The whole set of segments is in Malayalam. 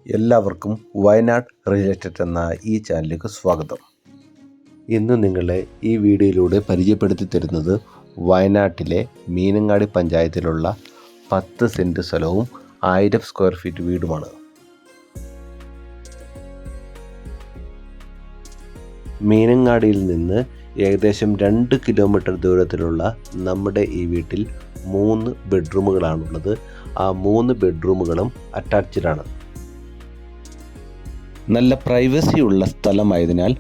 എല്ലാവർക്കും വയനാട് റിയൽ എസ്റ്റേറ്റ് എന്ന ഈ ചാനലിലേക്ക് സ്വാഗതം. ഇന്ന് നിങ്ങളെ ഈ വീഡിയോയിലൂടെ പരിചയപ്പെടുത്തി തരുന്നത് വയനാട്ടിലെ മീനങ്ങാടി പഞ്ചായത്തിലുള്ള 10 സെൻറ്റ് സ്ഥലവും 1000 സ്ക്വയർ ഫീറ്റ് വീടുമാണ്. മീനങ്ങാടിയിൽ നിന്ന് ഏകദേശം 2 കിലോമീറ്റർ ദൂരത്തിലുള്ള നമ്മുടെ ഈ വീട്ടിൽ 3 ബെഡ്റൂമുകളാണുള്ളത്. ആ 3 ബെഡ്റൂമുകളും അറ്റാച്ച്ഡാണ്. നല്ല പ്രൈവസി ഉള്ള സ്ഥലമായതിനാൽ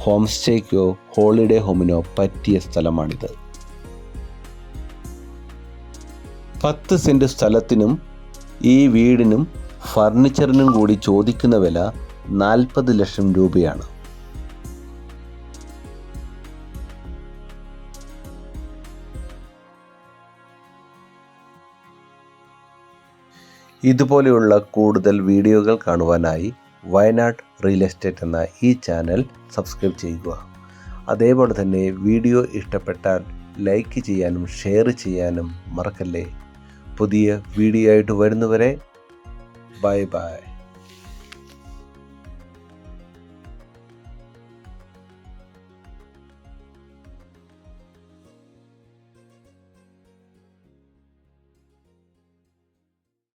ഹോം സ്റ്റേക്കോ ഹോളിഡേ ഹോമിനോ പറ്റിയ സ്ഥലമാണിത്. 10 സെൻറ്റ് സ്ഥലത്തിനും ഈ വീടിനും ഫർണിച്ചറിനും കൂടി ചോദിക്കുന്ന വില 40 ലക്ഷം രൂപയാണ്. ഇതുപോലെയുള്ള കൂടുതൽ വീഡിയോകൾ കാണുവാനായി വയനാട് റിയൽ എസ്റ്റേറ്റ് എന്ന ഈ ചാനൽ സബ്സ്ക്രൈബ് ചെയ്യുക. അതേപോലെ തന്നെ വീഡിയോ ഇഷ്ടപ്പെട്ടാൽ ലൈക്ക് ചെയ്യാനും ഷെയർ ചെയ്യാനും മറക്കല്ലേ. പുതിയ വീഡിയോ ആയിട്ട് വരുന്നവരെ ബൈ ബൈ.